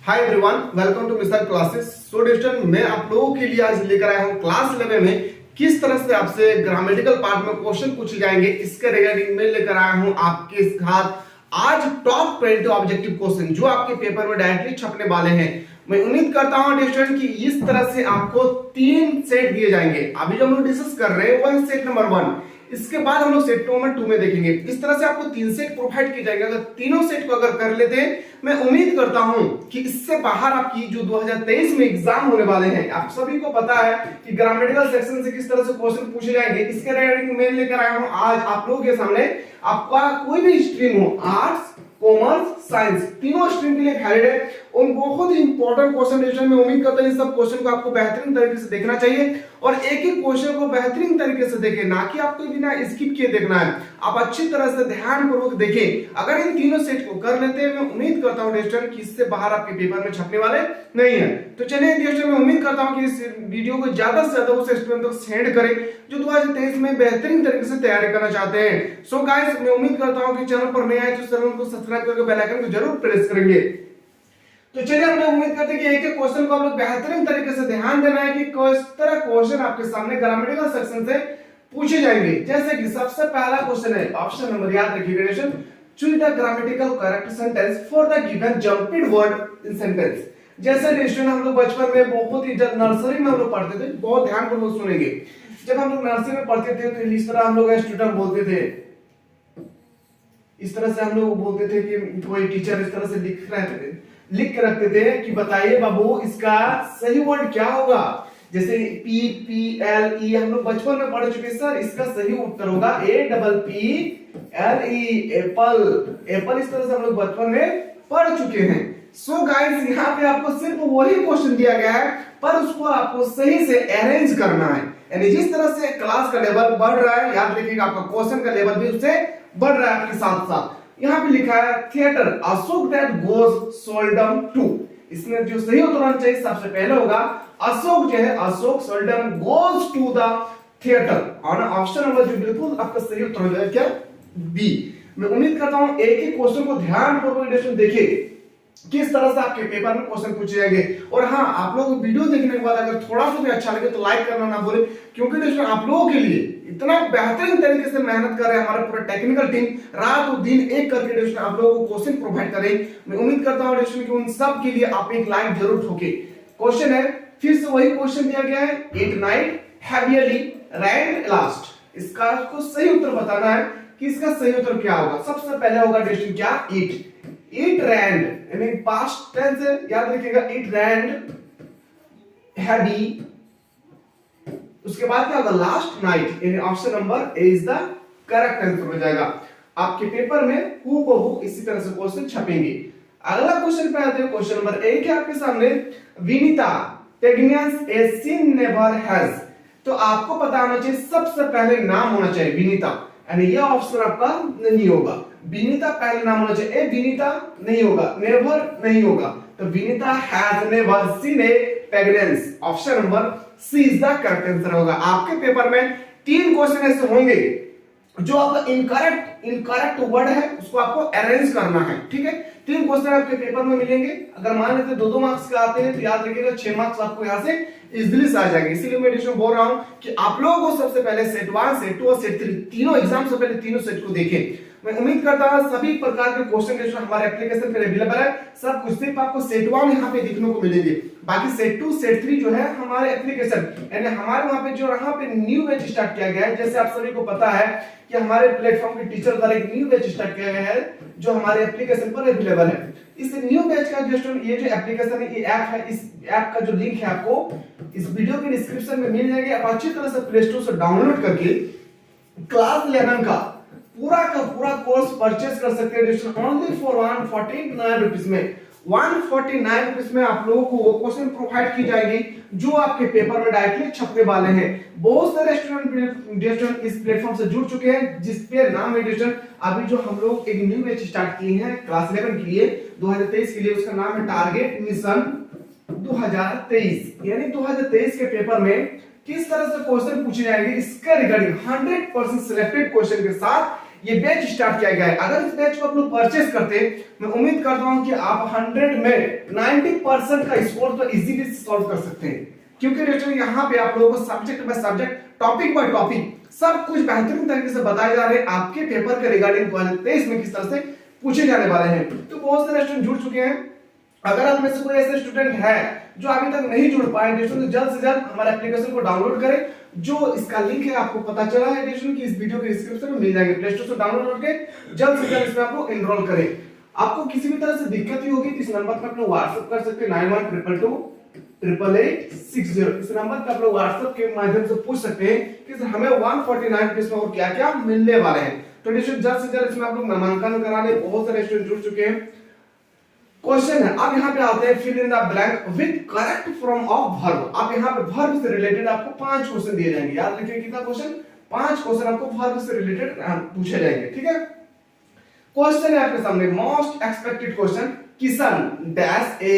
Hi everyone, welcome to mister classes. So dear, मैं आप लोगों के लिए आज लेकर आया हूं क्लास 11 में किस तरह से आपसे ग्रामेटिकल पार्ट में क्वेश्चन पूछे जाएंगे। इसके रिगार्डिंग मैं लेकर आया हूं आपके साथ आज टॉप 20 ऑब्जेक्टिव क्वेश्चन जो आपके पेपर में डायरेक्टली छपने वाले हैं। मैं उम्मीद करता हूं डियर कि इस तरह से आपको 3 सेट दिए जाएंगे। अभी जो हम लोग डिस्कस कर रहे हैं वो है सेट नंबर 1। इसके बाद हम लोग सेट नंबर 2 में देखेंगे। इस तरह से आपको 3 सेट प्रोवाइड किए जाएंगे। अगर तीनों सेट को अगर कर लेते हैं, मैं उम्मीद करता हूं कि इससे बाहर आपकी जो 2023 में एग्जाम होने वाले हैं, आप सभी को पता है कि ग्रामेटिकल सेक्शन से किस तरह से क्वेश्चन पूछे जाएंगे। इसके रिगार्डिंग मैं लेकर आया हूं आज आप लोगों के सामने। आपका कोई भी स्ट्रीम हो, आर्ट्स, कॉमर्स, साइंस, तीनों स्ट्रीम के लिए वैलिड है। उन बहुत ही इंपॉर्टेंट क्वेश्चन में उम्मीद करता हूं इन सब क्वेश्चन को आपको बेहतरीन तरीके से देखना चाहिए और एक एक क्वेश्चन को बेहतरीन तरीके से देखें, ना कि आपको बिना स्किप किए देखना है। आप अच्छी तरह से ध्यानपूर्वक देखें। अगर इन तीनों सेट को कर लेते हैं, मैं उम्मीद करता हूं डियर कि इससे बाहर आपके पेपर में छपने वाले नहीं है। तो चलिए डियर, मैं उम्मीद करता हूं कि इस वीडियो को ज्यादा से ज्यादा उस स्टूडेंट तक सेंड करें जो 2023 में बेहतरीन तरीके से तैयारी करना चाहते हैं। सो गाइस, मैं उम्मीद करता हूं कि चैनल पर नए आए तो चैनल को सब्सक्राइब करके बेल आइकन को जरूर प्रेस करेंगे। तो चलिए, हम लोग उम्मीद करते हैं कि एक एक क्वेश्चन को आप लोग बेहतरीन तरीके से ध्यान देना है कि किस तरह क्वेश्चन आपके सामने ग्रामेटिकल सेक्शन से पूछे जाएंगे। जैसे कि सबसे पहला क्वेश्चन है, ऑप्शन नंबर याद रखिए, choose the grammatical correct sentence for the given jumping word in sentence. जैसे डिस्ट्रेंट हम लोग बचपन में बहुत ही, जब नर्सरी में हम लोग पढ़ते थे, बहुत ध्यानपूर्वक सुनेंगे। जब हम लोग नर्सरी में पढ़ते थे तो इस तरह हम लोग स्टूडेंट बोलते थे, इस तरह से हम लोग बोलते थे कि कोई टीचर इस तरह से लिख के रखते थे कि बताइए बाबू इसका सही वर्ड क्या होगा। जैसे पी पी एल ई हम लोग बचपन में पढ़ चुके हैं सर, इसका सही उत्तर होगा A double P L E, Apple. Apple इस तरह से हम लोग बचपन में पढ़ चुके हैं। सो गाइस, यहाँ पे आपको सिर्फ वही क्वेश्चन दिया गया है, पर उसको आपको सही से अरेंज करना है। यानी जिस तरह से क्लास का लेवल बढ़ रहा है, याद रखिएगा आपका क्वेश्चन का लेवल भी उससे बढ़ रहा है आपके साथ साथ। यहाँ पे लिखा है theatre, Ashok that goes seldom to. इसमें जो सही उत्तर होना चाहिए सबसे पहले होगा अशोक, जो है Ashok seldom goes to the theatre. और ऑप्शन नंबर जो बिल्कुल आपका सही उत्तर हो जाएगा क्या, बी। मैं उम्मीद करता हूं एक एक क्वेश्चन को ध्यानपूर्वक देखिए किस तरह से आपके पेपर में क्वेश्चन पूछे जाएंगे। और हाँ, आप लोग वीडियो देखने के बाद अगर थोड़ा सा भी अच्छा लगे तो लाइक करना ना भूलें, क्योंकि दोस्तों आप लोगों के लिए इतना बेहतरीन तरीके से मेहनत कर रहे हैं हमारा पूरा टेक्निकल टीम, रात और दिन एक करके दोस्तों आप लोगों को क्वेश्चन प्रोवाइड करें। मैं उम्मीद करता हूं दोस्तों कि उन सब के लिए आप एक लाइक जरूर ठोके। क्वेश्चन है, फिर से वही क्वेश्चन दिया गया है, इट नाइट हैवियरली रैंड लास्ट। इसका आपको सही उत्तर बताना है कि इसका सही उत्तर क्या होगा। सबसे पहले होगा दोस्तों क्या, इट रैंड, यानी पास्ट टेंस है, याद रखिएगा, इट रैंड हैवी। उसके बाद क्या होगा, लास्ट नाइट, यानी option number A is the correct answer हो जाएगा। आपके पेपर में हूबहू इसी तरह से क्वेश्चन छपेंगे। अगला क्वेश्चन पे आते हैं, क्वेश्चन नंबर 1 है आपके सामने, विनीता प्रेग्नेंस ए सिन नेवर हैज। तो आपको पता होना चाहिए सबसे पहले नाम होना चाहिए विनीता, यानी ये ऑप्शन आपका नहीं होगा। विनीता पहले नाम होना चाहिए, ए विनीता नहीं होगा, नेवर नहीं होगा, तो Vinita has never seen a pregnance. Option number C is the correct answer होगा। आपके पेपर में 3 क्वेश्चन ऐसे होंगे जो आपका इनकरेक्ट वर्ड है उसको आपको अरेंज करना है, ठीक है। 3 क्वेश्चन आपके पेपर में मिलेंगे। अगर मान लेते 2-2 मार्क्स के आते हैं तो याद रखिएगा 6 मार्क्स आपको यहाँ से इजीली से आ जाएंगे। इसीलिए मैं डिस्कशन बोल रहा हूं कि आप लोगों को सबसे पहले सेट 1, सेट 2 और सेट 3 तीनों एग्जाम से पहले तीनों सेट को देखें। मैं उम्मीद करता हूं सभी प्रकार के क्वेश्चन जो हमारे एप्लीकेशन पे अवेलेबल है, सब कुछ सिर्फ आपको सेट 1 यहाँ पे देखने को मिलेंगे। बाकी सेट 2, सेट 3 जो है हमारे एप्लीकेशन, यानी हमारे वहां पे जो यहाँ पे न्यू बैच स्टार्ट किया गया है। जैसे आप सभी को पता है कि हमारे प्लेटफॉर्म के टीचर द्वारा एक न्यू बैच स्टार्ट किया गया है जो हमारे एप्लीकेशन पर अवेलेबल है। इस न्यू बैच का जो ये जो एप्लीकेशन है, ये ऐप है, इस ऐप का जो लिंक है आपको इस वीडियो के डिस्क्रिप्शन में मिल जाएगा। आप अच्छी तरह से प्ले स्टोर से डाउनलोड करके क्लास 11 का पूरा कोर्स परचेज कर सकते हैं ओनली फॉर 149 रुपीज में। 149 रुपीज में आप लोगों को वो क्वेश्चन प्रोवाइड की जाएगी जो आपके पेपर में डायरेक्टली छपने वाले हैं। बहुत सारे स्टूडेंट इस प्लेटफॉर्म से जुड़ चुके हैं, जिसपे नाम है अभी जो हम लोग एक न्यू बैच स्टार्ट किए हैं क्लास 11 के लिए 2023 के लिए, उसका नाम है टारगेट मिशन 2023। यानी 2023 के पेपर में किस तरह से क्वेश्चन पूछे जाएंगे इसके रिगार्डिंग 100% सिलेक्टेड क्वेश्चन के साथ ये बैच स्टार्ट किया गया है। अगर इस बैच को आप लोग परचेस करते, मैं उम्मीद करता हूं कि आप 100 में 90% का स्कोर तो इजीली सॉल्व कर सकते हैं, क्योंकि दोस्तों यहाँ पे आप लोगों को subject by subject, topic by topic सब कुछ बेहतरीन तरीके से बताए जा रहे हैं। आपके पेपर के रिगार्डिंग 2023 में किस तरह से पूछे जाने वाले हैं। तो बहुत सारे स्टूडेंट जुड़ चुके हैं। अगर आप में से कोई ऐसे स्टूडेंट है जो अभी तक नहीं जुड़ पाए दोस्तों, तो जल्द से जल्द हमारे एप्लीकेशन को डाउनलोड करें। जो इसका लिंक है आपको पता चला है दोस्तों कि इस वीडियो के डिस्क्रिप्शन में मिल जाएंगे। प्ले स्टोर से डाउनलोड करके जल्द से जल्द इसमें आप लोग एनरोल करें। आपको किसी भी तरह से दिक्कत ही होगी तो इस नंबर पर आप लोग व्हाट्सएप कर सकते हैं 9122288860। इस नंबर पर आप लोग व्हाट्सएप के माध्यम से पूछ सकते हैं कि सर हमें 149 रुपीस में और क्या क्या मिलने वाले हैं। तो दोस्तों जल्द से जल्द इसमें आप लोग नामांकन करा ले। बहुत सारे स्टूडेंट जुड़ चुके हैं। क्वेश्चन है, अब यहाँ पे आते हैं fill in the blank with correct form of verb. अब यहाँ पे वर्ब से रिलेटेड आपको 5 क्वेश्चन दिए जाएंगे। याद रखिए कितना क्वेश्चन, 5 क्वेश्चन आपको वर्ब से रिलेटेड पूछे जाएंगे। ठीक है, क्वेश्चन है आपके सामने most expected question, Kishan dash a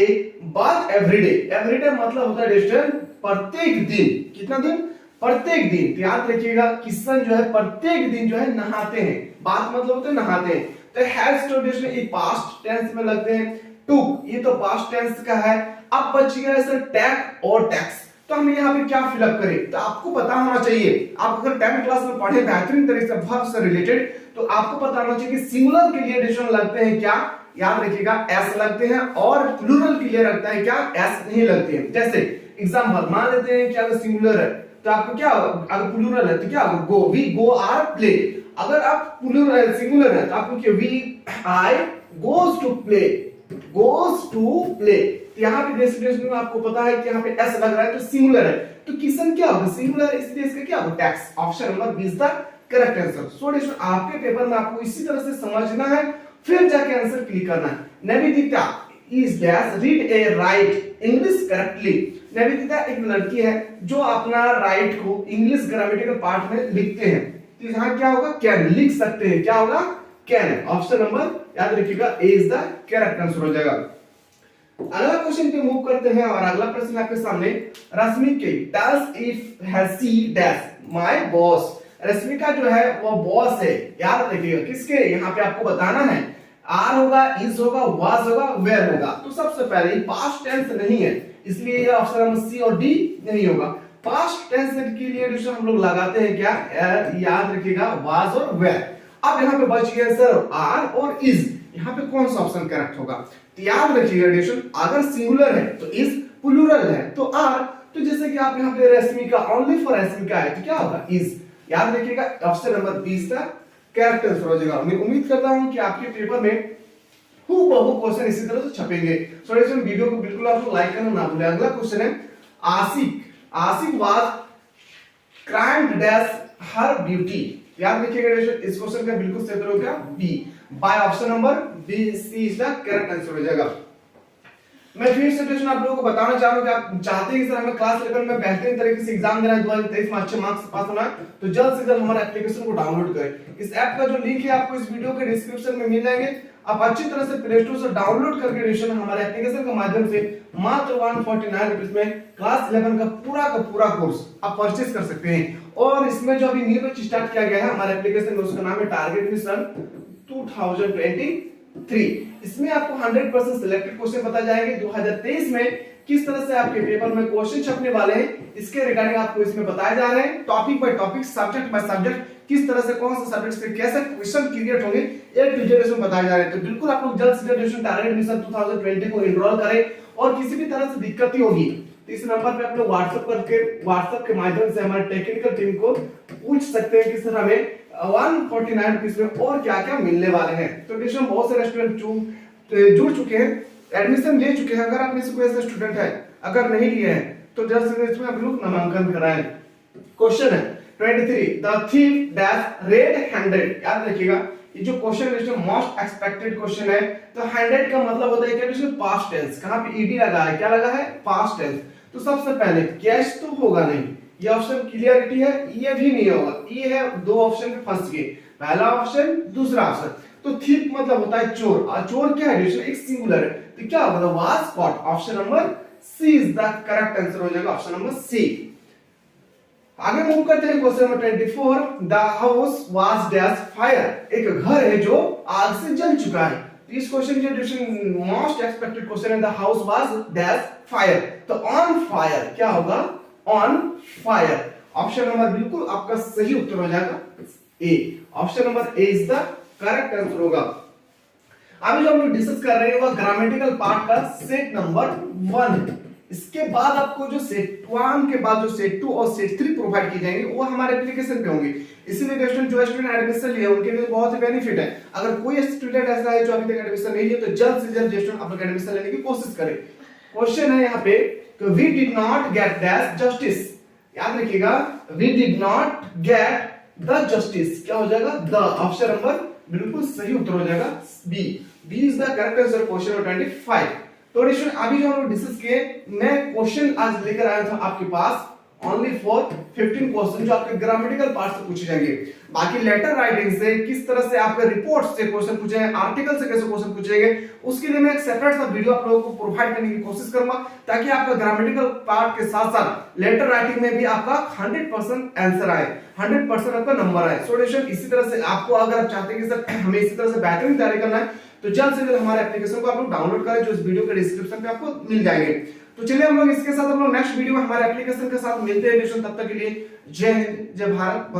bath everyday. Everyday मतलब होता है स्टूडेंट प्रत्येक दिन। कितना दिन? प्रत्येक दिन। याद रखिएगा किशन जो है प्रत्येक दिन जो है नहाते हैं। बात मतलब होता है नहाते हैं। तो हैज तो ये पास्ट टेंस में लगते हैं। टुक ये तो पास्ट टेंस का है। अब बच गया सर टैग और टैक्स। तो हम यहाँ पे क्या फिलअप करें? तो आपको पता होना चाहिए, आप अगर 10th क्लास में पढ़े बेहतरीन तरीके से वर्ब से रिलेटेड, तो आपको पता होना चाहिए कि सिंगुलर के लिए डिक्शन लगते हैं क्या? याद रखिएगा एस लगते हैं, और प्लूरल के लिए लगता है क्या? एस नहीं लगते हैं। जैसे एग्जांपल मान लेते हैं कि अगर सिंगुलर है तो आपको क्या, अगर प्लूरल है तो क्या होगा? Go, we go or play. अगर आप प्लूरल सिंगुलर है तो आपको क्या? We I goes to play, goes to play. यहाँ पे डेस्टिनेशन में आपको पता है कि यहाँ पे एस लग रहा है तो सिंगुलर है। तो किशन क्या होगा? सिंगुलर, इसलिए इसका क्या होगा? Tax. Option number 20 the correct answer. So दोस्तों आपके पेपर में आपको इसी तरह से समझना है, फिर जाके आंसर क्लिक करना है। Nivedita is dash read A right English correctly. Nivedita एक लड़की है जो अपना राइट को इंग्लिश ग्रामेटिकल पार्ट में लिखते हैं। तो यहाँ क्या होगा? कैन लिख सकते हैं। क्या होगा? कैन। ऑप्शन नंबर याद रखिएगा ए इज द करेक्ट आंसर हो जाएगा। अगला क्वेश्चन पे मूव करते हैं और अगला प्रश्न आपके सामने, Rashmika tells if has see dash my boss. Rashmika जो है वो बॉस है। याद रखिएगा किसके? यहाँ पे आपको बताना है आर होगा, इज होगा, वाज होगा, वेयर होगा। तो सबसे पहले पास्ट टेंस नहीं है, इसलिए ये ऑप्शन नंबर सी और डी नहीं होगा। पास्ट टेंस के लिए हम लोग लगाते हैं क्या? याद रखिएगा वाज और वेयर। अब यहाँ पे बच गया सर आर और इज। यहाँ पे कौन सा ऑप्शन करेक्ट होगा? तो याद रखिएगा एडिशन, अगर सिंगुलर है तो इज, प्लूरल है तो आर। तो जैसे कि आप यहाँ पे रश्मिका, ओनली फॉर रश्मिका है तो क्या होगा? इज। याद रखिएगा ऑप्शन नंबर 20 का करेक्ट आंसर हो जाएगा। मैं उम्मीद करता हूं कि आपके पेपर में हूबहू क्वेश्चन इसी तरह से छपेंगे। सो दोस्तों वीडियो को बिल्कुल आप लोग लाइक करना ना भूलें। अगला क्वेश्चन है, आसिक वाज क्राइम्ड डैश हर ब्यूटी। याद रखिएगा दोस्तों इस क्वेश्चन का बिल्कुल सही उत्तर होगा B. By option number B, C is the correct answer हो जाएगा। मैं फिर से दोस्तों आप लोगों को बताना चाहूंगा कि आप चाहते हैं कि सर हमें क्लास 11 में बेहतरीन तरीके से एग्जाम देना है, 2023 में अच्छे मार्क्स से पास होना है, तो जल्द से जल्द हमारे एप्लीकेशन को डाउनलोड करें। इस ऐप का जो लिंक है आपको इस वीडियो के डिस्क्रिप्शन में मिल जाएंगे। आप अच्छी तरह से प्ले स्टोर से डाउनलोड करके दोस्तों हमारे एप्लीकेशन के माध्यम से मात्र 149 रुपीस में क्लास 11 का पूरा कोर्स आप परचेज कर सकते हैं। और इसमें जो अभी न्यू बैच स्टार्ट किया गया है हमारे एप्लीकेशन में, उसका नाम है टारगेट मिशन 2023। इसमें आपको 100% सिलेक्टेड क्वेश्चन बताए जाएंगे 2023 में किस तरह से आपके पेपर में क्वेश्चन छपने वाले हैं, इसके रिगार्डिंग आपको इसमें बताए जा रहे हैं। Topic by topic, subject by subject, किस तरह से कौन सा सब्जेक्ट से कैसे क्वेश्चन क्रिएट होंगे, एक टू जेड बताए जा रहे हैं। तो बिल्कुल आप लोग जल्द से जल्द टारगेट मिशन 2020 को एनरोल करें। और किसी भी तरह से दिक्कत ही होगी तो इस नंबर पे आप लोग व्हाट्सएप के माध्यम से हमारे टेक्निकल टीम को पूछ सकते हैं कि सर हमें 149 रुपीस में और क्या क्या मिलने वाले हैं। तो इसमें बहुत सारे स्टूडेंट जुड़ चुके हैं, एडमिशन ले चुके हैं। अगर आप में से कोई ऐसा स्टूडेंट है अगर नहीं लिए हैं तो जल्द से जल्द इसमें आप लोग नामांकन कराएं। क्वेश्चन है 23, the thief dash red handed. याद रखिएगा ये जो क्वेश्चन है मोस्ट एक्सपेक्टेड क्वेश्चन है। तो हैंडेड का मतलब होता है क्या? Past tense. कहां पे ईडी लगा है? क्या लगा है? Past tense. तो सबसे पहले कैश तो होगा नहीं, ये ऑप्शन क्लियरिटी है, ये भी नहीं होगा, ये है दो ऑप्शन में फंस गए, पहला ऑप्शन दूसरा ऑप्शन। तो थीफ मतलब होता है चोर, और चोर क्या है? एक सिंगुलर है, तो क्या होगा? Was caught. Option number C is the correct answer हो जाएगा, ऑप्शन नंबर सी। आगे मूव करते हैं question number 24। The house was dash fire, एक घर है जो आग से जल चुका है। इस क्वेश्चन के मोस्ट एक्सपेक्टेड क्वेश्चन है the house was dash fire, तो ऑन फायर क्या होगा, ऑन फायर। ऑप्शन नंबर बिल्कुल आपका सही उत्तर हो जाएगा A, option number A is the correct answer होगा। अभी जो हम लोग डिस्कस कर रहे हैं वो ग्रामेटिकल पार्ट का सेट नंबर 1। इसके बाद आपको जो सेट 1 के बाद जो सेट 2 और सेट 3 प्रोवाइड की जाएंगे वो हमारे एप्लीकेशन पे होंगे। इसीलिए स्टूडेंट जो स्टूडेंट एडमिशन लिए उनके लिए बहुत ही बेनिफिट है। अगर कोई स्टूडेंट ऐसा है जो अभी तक एडमिशन नहीं लिया तो जल्द से जल्द स्टूडेंट आप लोग एडमिशन लेने की कोशिश करें। क्वेश्चन है यहाँ पे कि we did not get that justice, याद रखिएगा we did not get the justice, क्या हो जाएगा द, ऑप्शन नंबर बिल्कुल सही उत्तर हो जाएगा B, B is the correct answer question number 25। तो स्टूडेंट अभी जो हम लोग डिस्कस किए, मैं क्वेश्चन आज लेकर आया था आपके पास ओनली फॉर 15 क्वेश्चन जो आपके ग्रामेटिकल पार्ट से पूछे जाएंगे। बाकी लेटर राइटिंग से किस तरह से आपके रिपोर्ट से क्वेश्चन पूछे जाएंगे, आर्टिकल से कैसे क्वेश्चन पूछे जाएंगे, उसके लिए मैं एक सेपरेट सा वीडियो आप लोगों को प्रोवाइड करने की कोशिश करूंगा, ताकि आपका ग्रामेटिकल पार्ट के साथ साथ लेटर राइटिंग में भी आपका 100% आंसर आए, 100% आपका नंबर आए। सो स्टूडेंट इसी तरह से आपको अगर आप चाहते हैं कि सर हमें इसी तरह से बेहतरीन तैयारी करना है तो जल्द से जल्द हमारे एप्लीकेशन को आप लोग डाउनलोड करें, जो इस वीडियो के डिस्क्रिप्शन पे आपको मिल जाएंगे। तो चलिए हम लोग इसके साथ हम लोग नेक्स्ट वीडियो में हमारे एप्लीकेशन के साथ मिलते हैं। तब तक के लिए जय हिंद, जय भारत।